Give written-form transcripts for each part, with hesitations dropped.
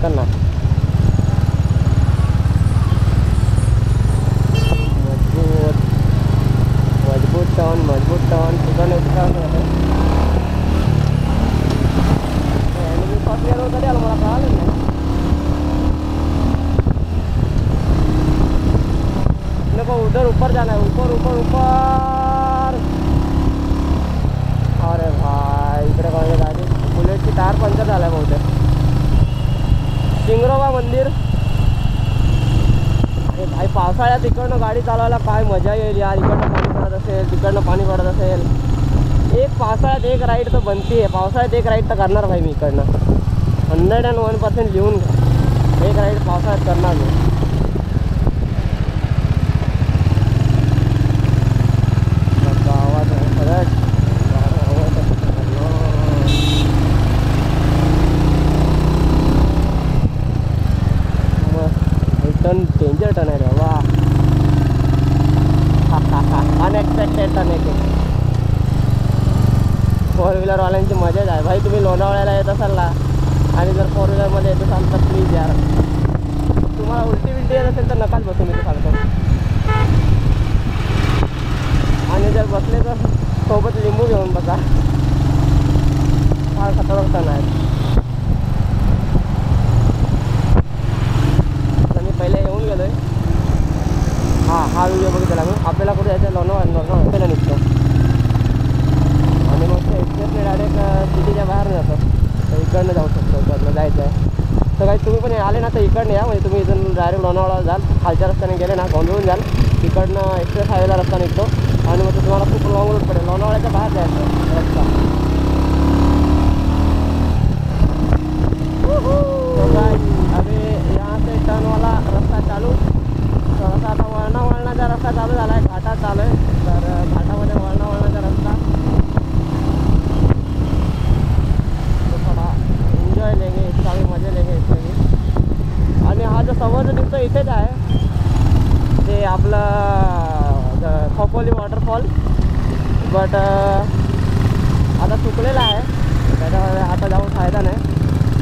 खतरनाक. मजबूत टर्न सुद्धा नाही. फर्स्ट गियर होता त्याला मला कळालं नाही. देखो उधर ऊपर जाना है, ऊपर ऊपर ऊपर. अरे भाई इकडे बघा गाडी, बुलेटची टायर पंक्चर झालाय बहुतेक. शिंगरोबा मंदिर. अरे भाई पावसाळ्यात इकडनं गाडी चालवायला काय मजा येईल यार. इकडनं पाणी पडत असेल, तिकडनं पाणी पडत असेल. एक पावसाळ्यात एक राईड तर बनती आहे. पावसाळ्यात एक राईड तर करणार भाई मी इकडनं. 101% लिहून घ्या, एक राईड पावसाळ्यात करणार मी. डेंजर टर्न आहे रे वा. अनएक्सपेक्टेड टर्न आहे. 4 व्हीलरवाल्यांची मजाच आहे भाई. तुम्ही लोणावळ्याला येत असाल ना आणि जर 4 व्हीलरमध्ये येत असाल तर प्लीज यार, तुम्हाला उलटी बिलटी येत असेल तर नकाच बसू, मी तर सांगतो. आणि जर बसले तर सोबत लिंबू घेऊन बसा. फार खतरनाक टर्न आहे. पहिले येऊन गेलो आहे. हा व्हिडिओ बघितला मी. आपल्याला कुठे जायचं, लोणावळ्याला निघतो आणि मग ते एक्सप्रेसने डायरेक्ट सिटीच्या बाहेर जातो. तर इकडनं जाऊ शकतो, इकडनं जायचं आहे. तर काही तुम्ही पण आले ना तर इकडनं या. म्हणजे तुम्ही इथून डायरेक्ट लोणावळा जाल, खालच्या रस्त्याने गेले ना गोंधळून जाल. इकडनं एक्सप्रेस हायवेला रस्ता निघतो आणि मग तुम्हाला खूप लॉंग रूट पडेल. लोणावळ्याच्या बाहेर जायचं रस्ता. अभी यहाँ से टर्न वाला रस्ता चालू. थोडासा आता वळणाचा रस्ता चालू झाला आहे. घाटात चालू आहे. तर घाटामध्ये वळणाचा रस्ता. तो थोडा एन्जॉय लेंगे, इसका भी मजे लेंगे इसके भी. आणि हा जो समोर जो दिसतो इथेच आहे ते आपलं खोपोली वॉटरफॉल. बट आता चुकलेला आहे, त्याच्यामध्ये आता जाऊन फायदा नाही.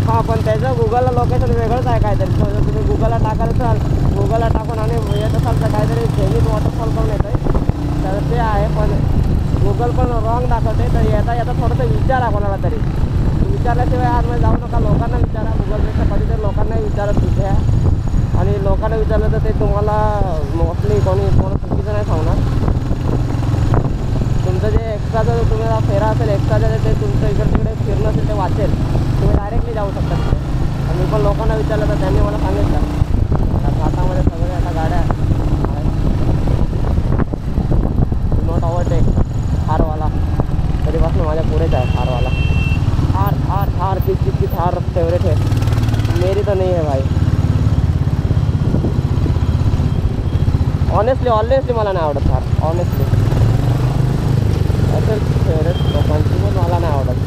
हां पण त्याचं गुगलला लोकेशन वेगळंच आहे काहीतरी. जर तुम्ही गुगलला टाकाल असाल, गुगलला टाकून आणि येत असाल तर काहीतरी झेनिथ वॉटरफॉल करून येतं आहे. तर ते आहे पण गुगल पण रॉंग दाखवते. तर येता थोडंसं विचारा कोणाला तरी. विचारल्याशिवाय आतमध्ये जाऊ नका. लोकांना विचारा. गुगलपेक्षा कधीतरी लोकांनाही विचारत घ्या. आणि लोकांना विचारलं तर ते तुम्हाला मोस्टली कोणी चुकीचं नाही सांगणार. तुमचं जे एक्स्ट्राचं तुम्हाला फेरा असेल, एक्स्ट्राचं ते तुमचं इकडे तिकडे फिरणं असेल ते वाचेल. तुम्ही डायरेक्टली जाऊ शकता तिथे. आणि मी पण लोकांना विचारलं तर त्यांनी मला सांगितलं त्या घाटामध्ये सगळे आता गाड्या आहेत. Do not overtake. थारवाला तरीपासून माझ्या पुढेच आहे. थारवाला थार किसकी थार फेवरेट है. मेरी तो नहीं है भाई. ऑनेस्टली मला नाही आवडत थार. ऑनेस्टली असेल फेवरेट लोकांची पण मला नाही आवडत.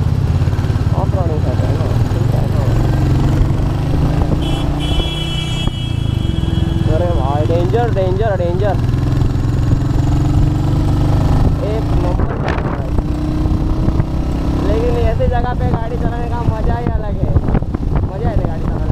ऑफ रोडिंगसाठी आहे ना. ठीक आहे ना. अरे भाई डेंजर डेंजर डेंजर. एक नंबर. लेकिन ऐसी जगह पे गाड़ी चलाने का मज़ा ही अलग है. मज़ा आहे गाडी चलायला.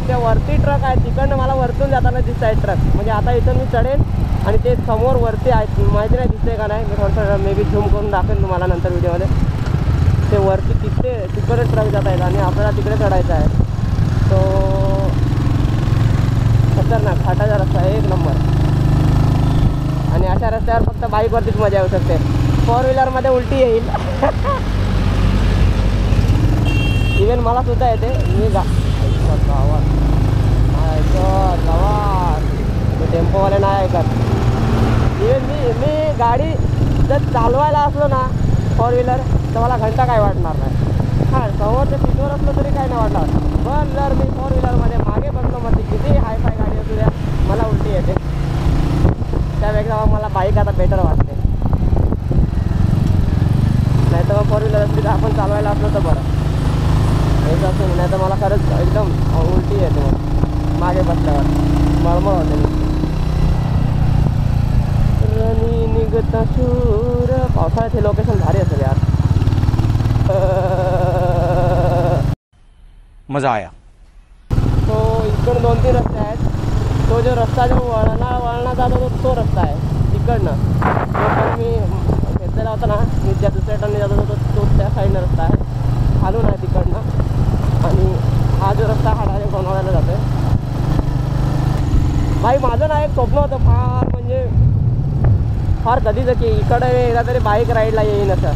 त्या वरती ट्रक आहे, तिकडनं मला वरतून जाताना दिसत आहे ट्रक. म्हणजे आता इथून मी चढेन आणि ते समोर वरती आहेत. माहिती नाही दिसते का नाही. मी थोडंसं मे बी झूम करून दाखवेन तुम्हाला नंतर व्हिडिओमध्ये. ते वरती तिकडे ट्रक जात आहेत आणि आपल्याला तिकडे चढायचं आहे. तो खतरनाक घाटाचा रस्ता आहे, एक नंबर. आणि अशा रस्त्यावर फक्त बाईकवरतीच मजा येऊ शकते. 4 व्हीलरमध्ये उलटी येईल. इवन मला सुद्धा येते. मी गावात टेम्पोवाले नाही ऐकत. इवन मी गाडी जर चालवायला असलो ना 4 व्हीलर तर मला घंटा काय वाटणार नाही. हां समोरच्या सीटवर असलं तरी काय नाही वाटणार. पण जर मी 4 व्हीलरमध्ये मागे बसलो मग ती किती हायफाय गाडी असू द्या मला उलटी येते. त्यापेक्षा मला बाईक आता बेटर वाटते. नाही तर मग 4 व्हीलर असली तर आपण चालवायला असलो तर बरं. हेच असं नाही तर मला खरंच एकदम उलटी येते. मग मागे बसल्यावर मळमळ होते. रनी निघता सूर. पावसाळ्यात हे लोकेशन भारी असेल यार. मजा आया। तो इकडून 2-3 रस्ते आहेत. तो जो रस्ता जो वळणा जातो तो रस्ता आहे इकडनं. तो पण मी घेतलेला होता ना, मी ज्या दुसऱ्या टर्नने जात होतो तो त्या साईडनं रस्ता आहे, खालून आहे तिकडनं. आणि हा जो रस्ता हा डायरेक्ट लोणावळ्याला जातो आहे. भाई माझं ना एक स्वप्न होतं फार, म्हणजे फार कधीच की इकडे एकदा तरी बाईक राईडला येईन असं.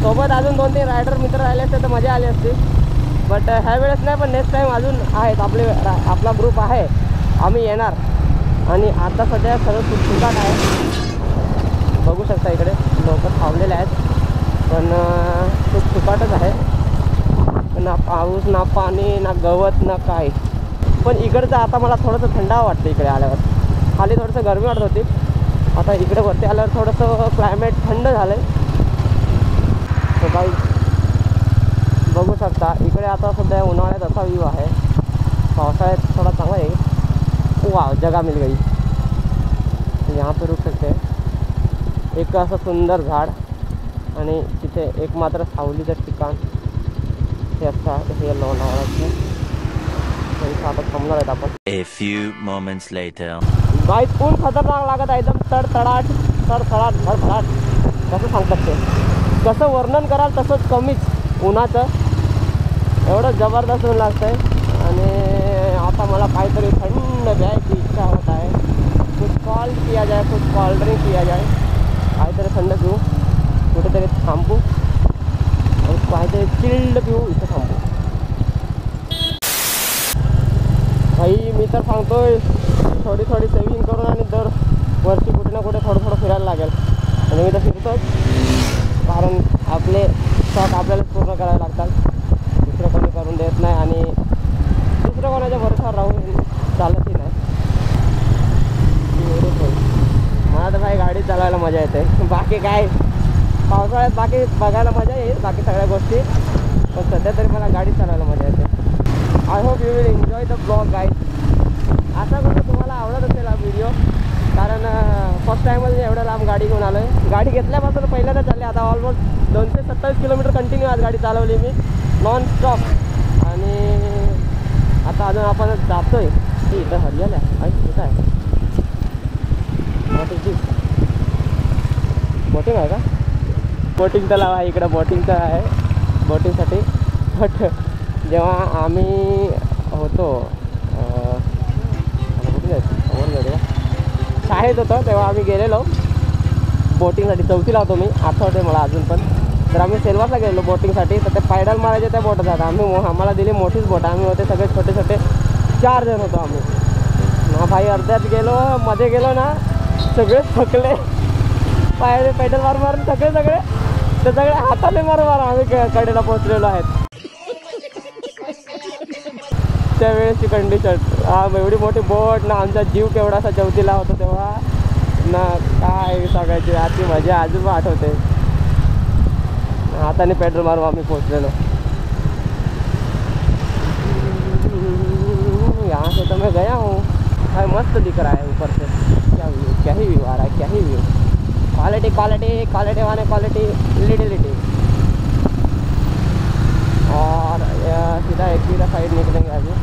सोबत अजून 2-3 रायडर मित्र राहिले असते तर मजा आली असती. बट ह्या वेळेस नाही, पण नेक्स्ट टाईम अजून आहेत आपला ग्रुप आहे, आम्ही येणार. आणि आता सध्या सगळं सुटसुटाट आहे, बघू शकता इकडे लोक थांबलेले आहेत. पण सुटसुटाटच आहे, ना पाऊस ना पाणी ना गवत ना काय. पण इकडचं आता मला थोडंसं थंडावा वाटतं इकडे आल्यावर. खाली थोडंसं गरमी वाटत होती, आता इकडे वरती आल्यावर थोडंसं क्लायमेट थंड झालं आहे. तर काही बघू शकता इकडे आता सध्या उन्हाळ्यात असा व्ह्यू आहे, पावसाळ्यात थोडा चांगला आहे. वाह, जगह मिल गई. यहाँ पे रुक सकते हैं. एक असं सुंदर झाड आणि तिथे एक मात्र सावलीचं ठिकाण हे असं हे लोणावळ्याचं. आता थांबणार आहेत आपण. A few moments later. गाईत ऊन खतरनाक लागत आहे, एकदम तडतडाट धडधडाट. कसं सांगतात ते, कसं वर्णन कराल तसंच कमीच उन्हाचं. एवढं जबरदस्त ऊन लागतं आहे. आणि आता मला काहीतरी थंड प्यायची इच्छा होत आहे. कुछ कॉल्ड किया जाए, कुछ कोल्ड ड्रिंक किया जाए. काहीतरी थंड पिऊ, कुठेतरी थांबू आणि काहीतरी चिल्ड पिऊ, इथं थांबू. भाई मी तर सांगतोय थोडी सेविंग करून आणि दर वर्षी कुठे ना कुठे थोडं फिरायला लागेल. आणि मी तर फिरतोच, कारण आपले शॉक आपल्यालाच पूर्ण करावे लागतात, दुसरं कोणी करून देत नाही. आणि दुसरं कोणाच्या भरोशावर राहून चालतही नाही. मला तर भाई गाडी चालवायला मजा येते. बाकी काय पावसाळ्यात बाकी बघायला मजा येईल, बाकी सगळ्या गोष्टी. पण सध्या तरी मला गाडी चालवायला मजा येते. I hope you will enjoy the blog guys. असा करून तुम्हाला आवडत असेल हा व्हिडिओ, कारण फर्स्ट टाईमच एवढं लांब गाडी घेऊन आलो आहे. गाडी घेतल्यापासून पहिल्यांदा चालली, आता ऑलमोस्ट 227 किलोमीटर कंटिन्यू आज गाडी चालवली मी नॉन स्टॉप. आणि आता अजून आपण जातो आहे ती इथं हरियाला आहे. कुठं आहे बोटिंग आहे का? बोटिंग तलाव आहे इकडं, बोटिंगचं आहे, बोटिंगसाठी. बट जेव्हा आम्ही होतो शाळेत होतो तेव्हा आम्ही गेलेलो बोटिंगसाठी. 4थीला होतो मी, आठवते मला अजून पण. तर आम्ही सेलवासला गेलो बोटिंगसाठी. तर ते पायडल मारायचे त्या बोटात जातात. आम्हाला दिली मोठीच बोट. आम्ही होते सगळे छोटे 4 जण होतो आम्ही. ना भाई अर्ध्यात गेलो, मध्ये गेलो ना सगळे थकले, पैडल मारून सगळे ते सगळे हाताने मारून आम्ही कडेला पोहोचलेलो आहेत. त्यावेळेसची कंडिशन, एवढी मोठी बोट ना, आमचा जीव केवढासा 4थीला होता तेव्हा ना, काय सांगायची. आजची मजा अजून आठवते. हाताने पेट्रोल मारून आम्ही पोहोचलेलो. यहाँ से तो मैं गया हूँ. भाई मस्त दिख रहा है ऊपर से. क्या ही व्यू आ रहा है, क्या ही व्यू. क्वालिटी वाले क्वालिटी लिटिलिटी. और सीधा एक साइड निकलेंगे अभी.